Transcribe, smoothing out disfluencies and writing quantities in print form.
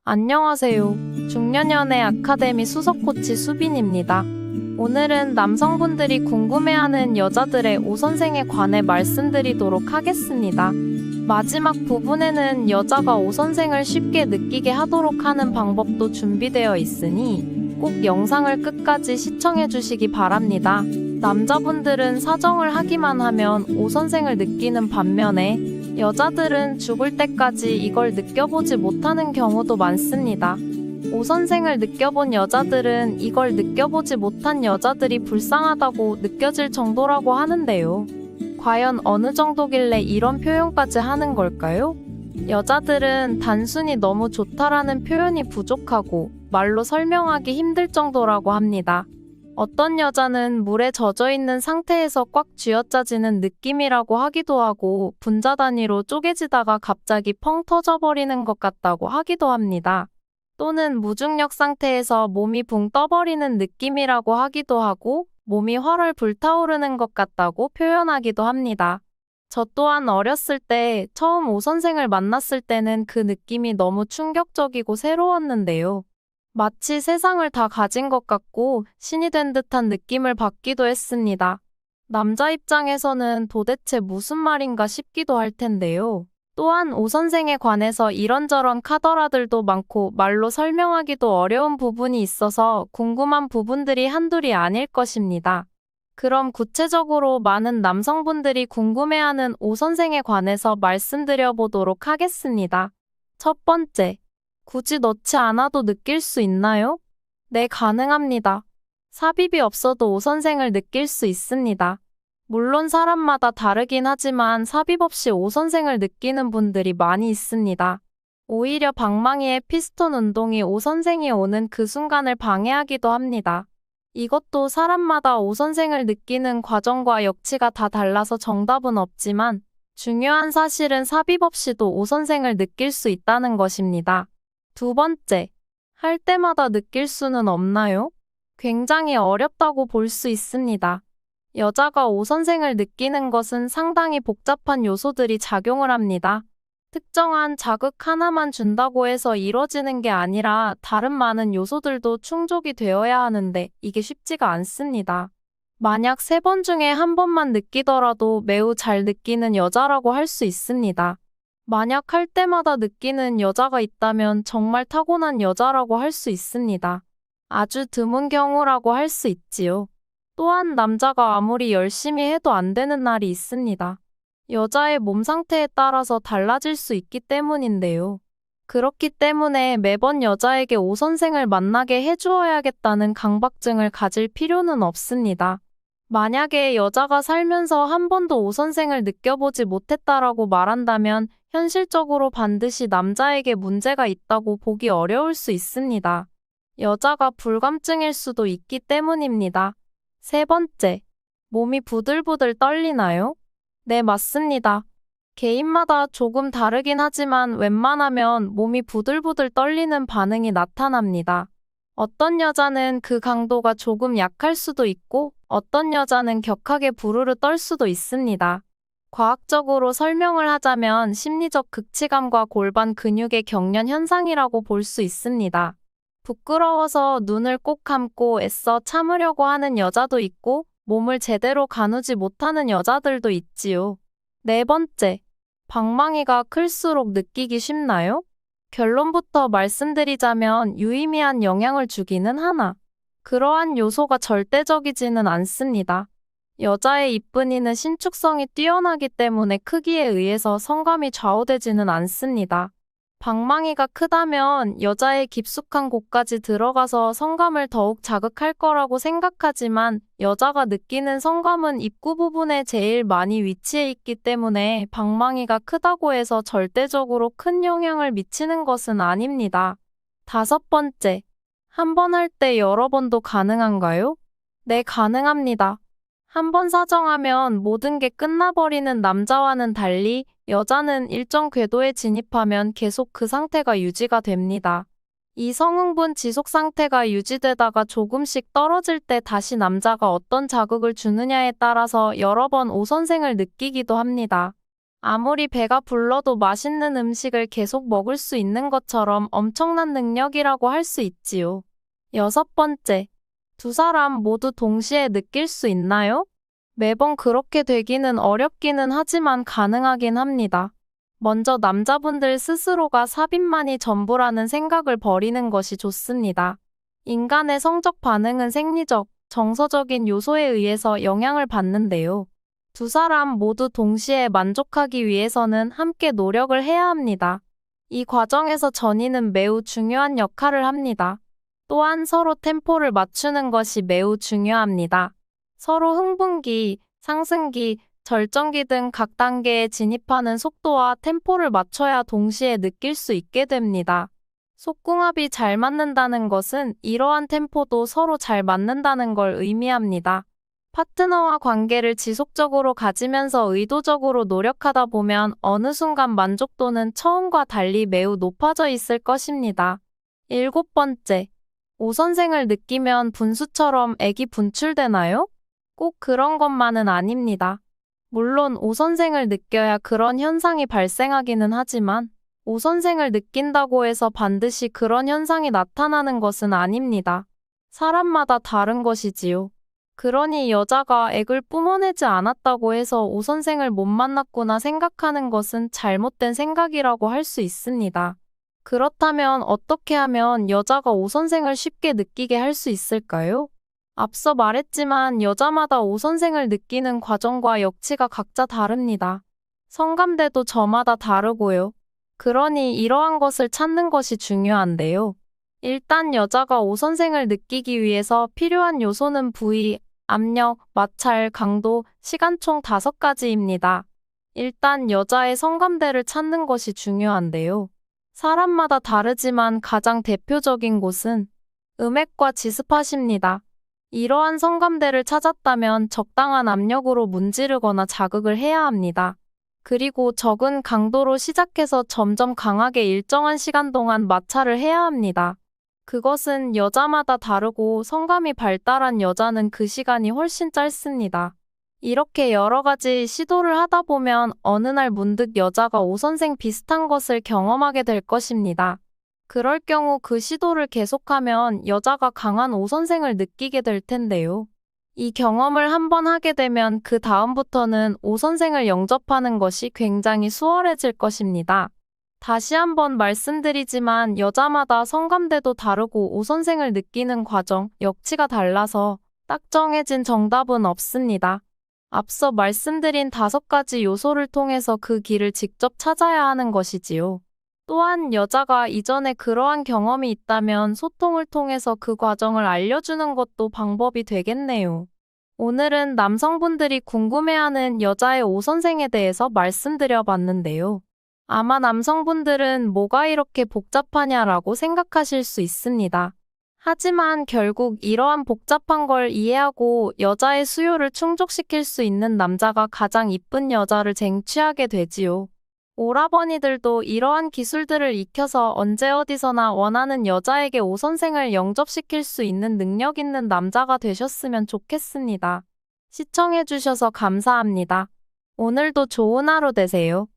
안녕하세요. 중년연애 아카데미 수석 코치 수빈입니다. 오늘은 남성분들이 궁금해하는 여자들의 오선생에 관해 말씀드리도록 하겠습니다. 마지막 부분에는 여자가 오선생을 쉽게 느끼게 하도록 하는 방법도 준비되어 있으니 꼭 영상을 끝까지 시청해 주시기 바랍니다. 남자분들은 사정을 하기만 하면 오선생을 느끼는 반면에 여자들은 죽을 때까지 이걸 느껴보지 못하는 경우도 많습니다. 오선생을 느껴본 여자들은 이걸 느껴보지 못한 여자들이 불쌍하다고 느껴질 정도라고 하는데요. 과연 어느 정도길래 이런 표현까지 하는 걸까요? 여자들은 단순히 너무 좋다라는 표현이 부족하고 말로 설명하기 힘들 정도라고 합니다. 어떤 여자는 물에 젖어 있는 상태에서 꽉 쥐어짜지는 느낌이라고 하기도 하고 분자 단위로 쪼개지다가 갑자기 펑 터져버리는 것 같다고 하기도 합니다. 또는 무중력 상태에서 몸이 붕 떠버리는 느낌이라고 하기도 하고 몸이 활활 불타오르는 것 같다고 표현하기도 합니다. 저 또한 어렸을 때 처음 오선생을 만났을 때는 그 느낌이 너무 충격적이고 새로웠는데요. 마치 세상을 다 가진 것 같고 신이 된 듯한 느낌을 받기도 했습니다. 남자 입장에서는 도대체 무슨 말인가 싶기도 할 텐데요. 또한 오선생에 관해서 이런저런 카더라들도 많고 말로 설명하기도 어려운 부분이 있어서 궁금한 부분들이 한둘이 아닐 것입니다. 그럼 구체적으로 많은 남성분들이 궁금해하는 오선생에 관해서 말씀드려 보도록 하겠습니다. 첫 번째, 굳이 넣지 않아도 느낄 수 있나요? 네, 가능합니다. 삽입이 없어도 오선생을 느낄 수 있습니다. 물론 사람마다 다르긴 하지만 삽입 없이 오선생을 느끼는 분들이 많이 있습니다. 오히려 방망이의 피스톤 운동이 오선생이 오는 그 순간을 방해하기도 합니다. 이것도 사람마다 오선생을 느끼는 과정과 역치가 다 달라서 정답은 없지만 중요한 사실은 삽입 없이도 오선생을 느낄 수 있다는 것입니다. 두 번째, 할 때마다 느낄 수는 없나요? 굉장히 어렵다고 볼 수 있습니다. 여자가 오선생을 느끼는 것은 상당히 복잡한 요소들이 작용을 합니다. 특정한 자극 하나만 준다고 해서 이뤄지는 게 아니라 다른 많은 요소들도 충족이 되어야 하는데 이게 쉽지가 않습니다. 만약 3번 중에 1번만 느끼더라도 매우 잘 느끼는 여자라고 할 수 있습니다. 만약 할 때마다 느끼는 여자가 있다면 정말 타고난 여자라고 할 수 있습니다. 아주 드문 경우라고 할 수 있지요. 또한 남자가 아무리 열심히 해도 안 되는 날이 있습니다. 여자의 몸 상태에 따라서 달라질 수 있기 때문인데요. 그렇기 때문에 매번 여자에게 오선생을 만나게 해주어야겠다는 강박증을 가질 필요는 없습니다. 만약에 여자가 살면서 한 번도 오선생을 느껴보지 못했다라고 말한다면 현실적으로 반드시 남자에게 문제가 있다고 보기 어려울 수 있습니다. 여자가 불감증일 수도 있기 때문입니다. 세 번째, 몸이 부들부들 떨리나요? 네, 맞습니다. 개인마다 조금 다르긴 하지만 웬만하면 몸이 부들부들 떨리는 반응이 나타납니다. 어떤 여자는 그 강도가 조금 약할 수도 있고 어떤 여자는 격하게 부르르 떨 수도 있습니다. 과학적으로 설명을 하자면 심리적 극치감과 골반 근육의 경련 현상이라고 볼 수 있습니다. 부끄러워서 눈을 꼭 감고 애써 참으려고 하는 여자도 있고 몸을 제대로 가누지 못하는 여자들도 있지요. 네 번째, 방망이가 클수록 느끼기 쉽나요? 결론부터 말씀드리자면 유의미한 영향을 주기는 하나 그러한 요소가 절대적이지는 않습니다. 여자의 이쁜이는 신축성이 뛰어나기 때문에 크기에 의해서 성감이 좌우되지는 않습니다. 방망이가 크다면 여자의 깊숙한 곳까지 들어가서 성감을 더욱 자극할 거라고 생각하지만 여자가 느끼는 성감은 입구 부분에 제일 많이 위치해 있기 때문에 방망이가 크다고 해서 절대적으로 큰 영향을 미치는 것은 아닙니다. 다섯 번째, 한 번 할 때 여러 번도 가능한가요? 네, 가능합니다. 한 번 사정하면 모든 게 끝나버리는 남자와는 달리 여자는 일정 궤도에 진입하면 계속 그 상태가 유지가 됩니다. 이 성흥분 지속 상태가 유지되다가 조금씩 떨어질 때 다시 남자가 어떤 자극을 주느냐에 따라서 여러 번 오선생을 느끼기도 합니다. 아무리 배가 불러도 맛있는 음식을 계속 먹을 수 있는 것처럼 엄청난 능력이라고 할 수 있지요. 6번째, 두 사람 모두 동시에 느낄 수 있나요? 매번 그렇게 되기는 어렵기는 하지만 가능하긴 합니다. 먼저 남자분들 스스로가 삽입만이 전부라는 생각을 버리는 것이 좋습니다. 인간의 성적 반응은 생리적, 정서적인 요소에 의해서 영향을 받는데요. 두 사람 모두 동시에 만족하기 위해서는 함께 노력을 해야 합니다. 이 과정에서 전이는 매우 중요한 역할을 합니다. 또한 서로 템포를 맞추는 것이 매우 중요합니다. 서로 흥분기, 상승기, 절정기 등 각 단계에 진입하는 속도와 템포를 맞춰야 동시에 느낄 수 있게 됩니다. 속궁합이 잘 맞는다는 것은 이러한 템포도 서로 잘 맞는다는 걸 의미합니다. 파트너와 관계를 지속적으로 가지면서 의도적으로 노력하다 보면 어느 순간 만족도는 처음과 달리 매우 높아져 있을 것입니다. 7번째, 오선생을 느끼면 분수처럼 액이 분출되나요? 꼭 그런 것만은 아닙니다. 물론 오선생을 느껴야 그런 현상이 발생하기는 하지만 오선생을 느낀다고 해서 반드시 그런 현상이 나타나는 것은 아닙니다. 사람마다 다른 것이지요. 그러니 여자가 액을 뿜어내지 않았다고 해서 오선생을 못 만났구나 생각하는 것은 잘못된 생각이라고 할 수 있습니다. 그렇다면 어떻게 하면 여자가 오선생을 쉽게 느끼게 할 수 있을까요? 앞서 말했지만 여자마다 오선생을 느끼는 과정과 역치가 각자 다릅니다. 성감대도 저마다 다르고요. 그러니 이러한 것을 찾는 것이 중요한데요. 일단 여자가 오선생을 느끼기 위해서 필요한 요소는 부위, 압력, 마찰, 강도, 시간 총 5가지입니다. 일단 여자의 성감대를 찾는 것이 중요한데요. 사람마다 다르지만 가장 대표적인 곳은 음액과 지스팟입니다. 이러한 성감대를 찾았다면 적당한 압력으로 문지르거나 자극을 해야 합니다. 그리고 적은 강도로 시작해서 점점 강하게 일정한 시간 동안 마찰을 해야 합니다. 그것은 여자마다 다르고 성감이 발달한 여자는 그 시간이 훨씬 짧습니다. 이렇게 여러 가지 시도를 하다 보면 어느 날 문득 여자가 오선생 비슷한 것을 경험하게 될 것입니다. 그럴 경우 그 시도를 계속하면 여자가 강한 오선생을 느끼게 될 텐데요. 이 경험을 한번 하게 되면 그 다음부터는 오선생을 영접하는 것이 굉장히 수월해질 것입니다. 다시 한번 말씀드리지만 여자마다 성감대도 다르고 오선생을 느끼는 과정, 역치가 달라서 딱 정해진 정답은 없습니다. 앞서 말씀드린 5가지 요소를 통해서 그 길을 직접 찾아야 하는 것이지요. 또한 여자가 이전에 그러한 경험이 있다면 소통을 통해서 그 과정을 알려주는 것도 방법이 되겠네요. 오늘은 남성분들이 궁금해하는 여자의 오선생에 대해서 말씀드려 봤는데요. 아마 남성분들은 뭐가 이렇게 복잡하냐라고 생각하실 수 있습니다. 하지만 결국 이러한 복잡한 걸 이해하고 여자의 수요를 충족시킬 수 있는 남자가 가장 이쁜 여자를 쟁취하게 되지요. 오라버니들도 이러한 기술들을 익혀서 언제 어디서나 원하는 여자에게 오선생을 영접시킬 수 있는 능력 있는 남자가 되셨으면 좋겠습니다. 시청해주셔서 감사합니다. 오늘도 좋은 하루 되세요.